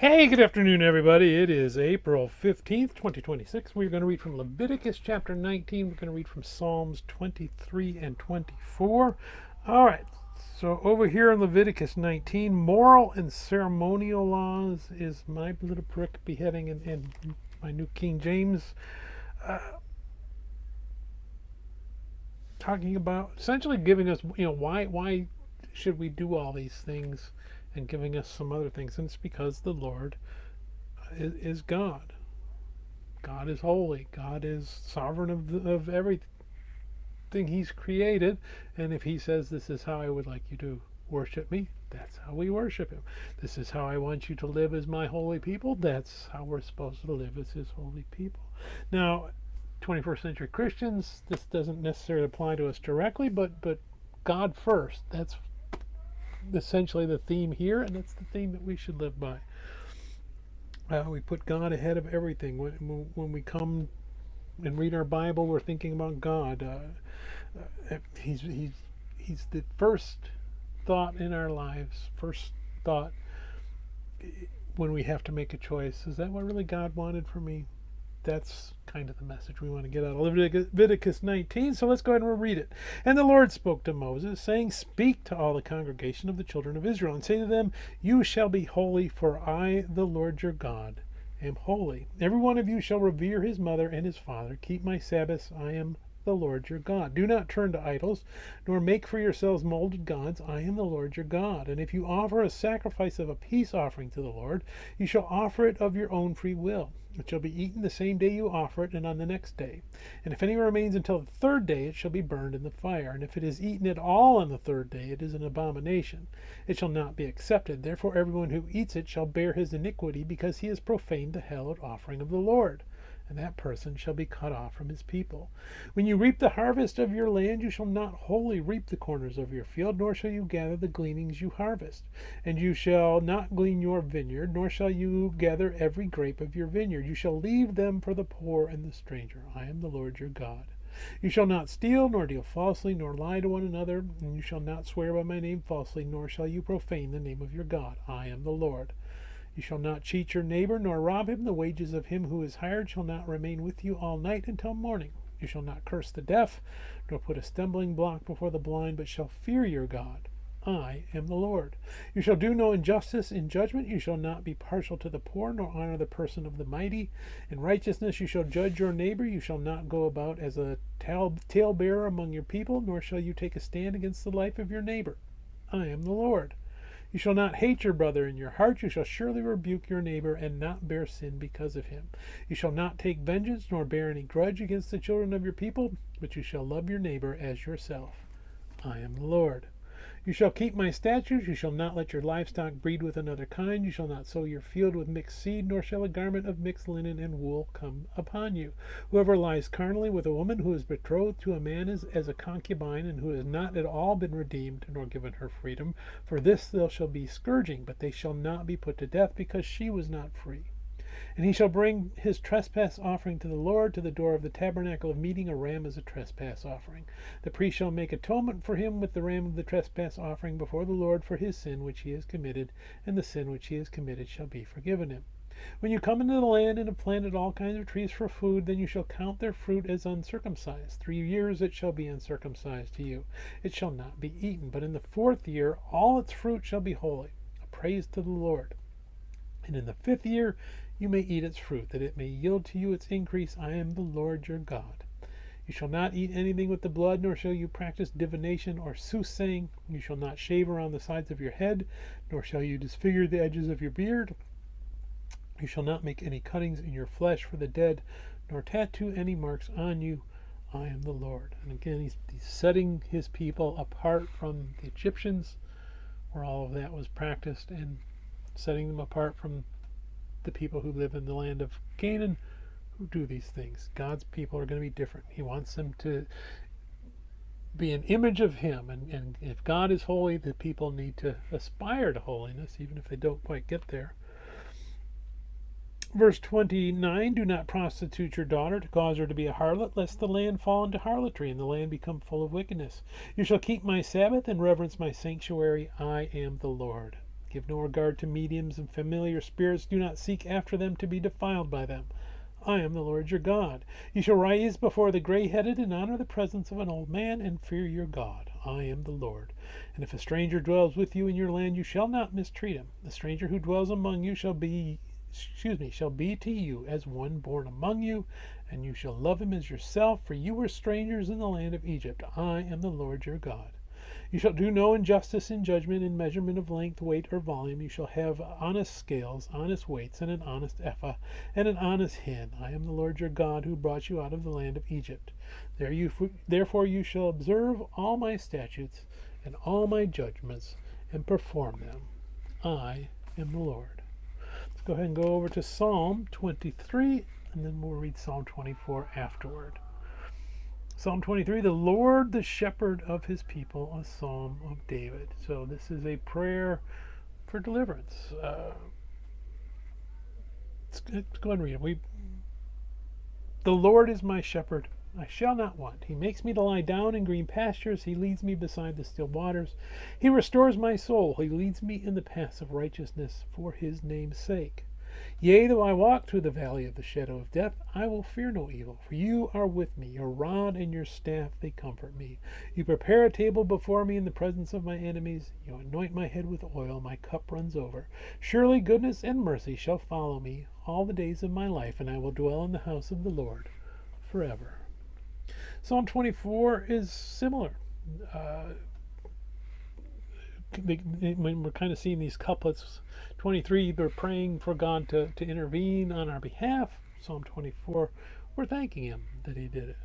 Hey, good afternoon, everybody. It is April 15th, 2026. We're going to read from Leviticus chapter 19. We're going to read from Psalms 23 and 24. All right, so over here in Leviticus 19, moral and ceremonial laws is my little prick beheading in my New King James. Uh, Talking about essentially giving us, why should we do all these things and giving us some other things. And it's because the Lord is God. God is holy. God is sovereign of everything He's created. And if He says, this is how I would like you to worship me, that's how we worship Him. This is how I want you to live as my holy people, that's how we're supposed to live as His holy people. Now, 21st century Christians, this doesn't necessarily apply to us directly, but God first. That's essentially the theme here, and it's the theme that we should live by. We put God ahead of everything. When we come and read our Bible, we're thinking about God. He's the first thought in our lives. First thought when we have to make a choice. Is that what really God wanted for me? That's kind of the message we want to get out of Leviticus 19. So let's go ahead and read it. And the Lord spoke to Moses, saying, Speak to all the congregation of the children of Israel, and say to them, You shall be holy, for I, the Lord your God, am holy. Every one of you shall revere his mother and his father. Keep my Sabbaths. I am the Lord your God. Do not turn to idols, nor make for yourselves molded gods. I am the Lord your God. And if you offer a sacrifice of a peace offering to the Lord, you shall offer it of your own free will. It shall be eaten the same day you offer it, and on the next day. And if any remains until the third day, it shall be burned in the fire. And if it is eaten at all on the third day, it is an abomination. It shall not be accepted. Therefore everyone who eats it shall bear his iniquity, because he has profaned the hallowed offering of the Lord. And that person shall be cut off from his people. When you reap the harvest of your land, you shall not wholly reap the corners of your field, nor shall you gather the gleanings you harvest. And you shall not glean your vineyard, nor shall you gather every grape of your vineyard. You shall leave them for the poor and the stranger. I am the Lord your God. You shall not steal, nor deal falsely, nor lie to one another, and you shall not swear by my name falsely, nor shall you profane the name of your God. I am the Lord. You shall not cheat your neighbor, nor rob him. The wages of him who is hired shall not remain with you all night until morning. You shall not curse the deaf, nor put a stumbling block before the blind, but shall fear your God. I am the Lord. You shall do no injustice in judgment. You shall not be partial to the poor, nor honor the person of the mighty. In righteousness you shall judge your neighbor. You shall not go about as a talebearer among your people, nor shall you take a stand against the life of your neighbor. I am the Lord. You shall not hate your brother in your heart. You shall surely rebuke your neighbor, and not bear sin because of him. You shall not take vengeance, nor bear any grudge against the children of your people, but you shall love your neighbor as yourself. I am the Lord. You shall keep my statutes. You shall not let your livestock breed with another kind. You shall not sow your field with mixed seed, nor shall a garment of mixed linen and wool come upon you. Whoever lies carnally with a woman who is betrothed to a man is as a concubine, and who has not at all been redeemed, nor given her freedom. For this there shall be scourging, but they shall not be put to death, because she was not free. And he shall bring his trespass offering to the Lord to the door of the tabernacle of meeting, a ram as a trespass offering. The priest shall make atonement for him with the ram of the trespass offering before the Lord for his sin which he has committed, and the sin which he has committed shall be forgiven him. When you come into the land and have planted all kinds of trees for food, then you shall count their fruit as uncircumcised. 3 years it shall be uncircumcised to you. It shall not be eaten. But in the 4th year all its fruit shall be holy, a praise to the Lord. And in the 5th year you may eat its fruit, that it may yield to you its increase. I am the Lord your God. You shall not eat anything with the blood, nor shall you practice divination or soothsaying. You shall not shave around the sides of your head, nor shall you disfigure the edges of your beard. You shall not make any cuttings in your flesh for the dead, nor tattoo any marks on you. I am the Lord. And again, he's setting his people apart from the Egyptians, where all of that was practiced, and setting them apart from the people who live in the land of Canaan who do these things. God's people are going to be different. He wants them to be an image of him, and if God is holy, the people need to aspire to holiness, even if they don't quite get there. Verse 29, do not prostitute your daughter to cause her to be a harlot, lest the land fall into harlotry and the land become full of wickedness. You shall keep my Sabbath and reverence my sanctuary. I am the Lord. Give no regard to mediums and familiar spirits. Do not seek after them to be defiled by them. I am the Lord your God. You shall rise before the gray-headed and honor the presence of an old man and fear your God. I am the Lord. And if a stranger dwells with you in your land, you shall not mistreat him. The stranger who dwells among you shall be to you as one born among you, and you shall love him as yourself, for you were strangers in the land of Egypt. I am the Lord your God. You shall do no injustice in judgment, in measurement of length, weight, or volume. You shall have honest scales, honest weights, and an honest ephah, and an honest hin. I am the Lord your God, who brought you out of the land of Egypt. Therefore you shall observe all my statutes and all my judgments, and perform them. I am the Lord. Let's go ahead and go over to Psalm 23, and then we'll read Psalm 24 afterward. Psalm 23, the Lord, the shepherd of his people, a psalm of David. So this is a prayer for deliverance. Let's go ahead and read it. The Lord is my shepherd, I shall not want. He makes me to lie down in green pastures. He leads me beside the still waters. He restores my soul. He leads me in the paths of righteousness for his name's sake. Yea, though I walk through the valley of the shadow of death, I will fear no evil, for you are with me. Your rod and your staff, they comfort me. You prepare a table before me in the presence of my enemies. You anoint my head with oil, my cup runs over. Surely goodness and mercy shall follow me all the days of my life, and I will dwell in the house of the Lord forever. Psalm 24 is similar. When we're kind of seeing these couplets, 23, we're praying for God to intervene on our behalf. Psalm 24, we're thanking him that he did it.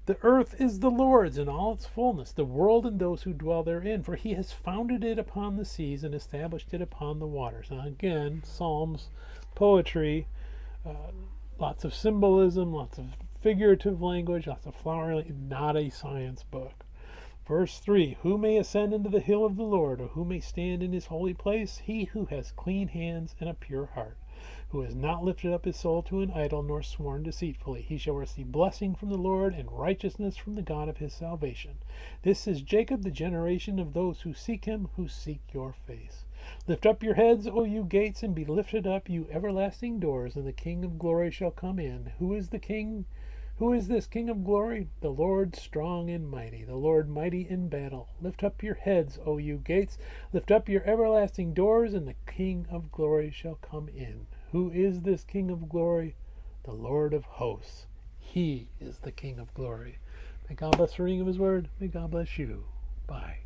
The earth is the Lord's in all its fullness, the world and those who dwell therein, for he has founded it upon the seas and established it upon the waters. Now again, Psalms, poetry, lots of symbolism, lots of figurative language, lots of flowery, not a science book. Verse 3, who may ascend into the hill of the Lord, or who may stand in his holy place? He who has clean hands and a pure heart, who has not lifted up his soul to an idol, nor sworn deceitfully. He shall receive blessing from the Lord, and righteousness from the God of his salvation. This is Jacob, the generation of those who seek him, who seek your face. Lift up your heads, O you gates, and be lifted up, you everlasting doors, and the King of glory shall come in. Who is the King? Who is this King of glory? The Lord strong and mighty, the Lord mighty in battle. Lift up your heads, O you gates, lift up your everlasting doors, and the King of glory shall come in. Who is this King of glory? The Lord of hosts. He is the King of glory. May God bless the reading of his word. May God bless you. Bye.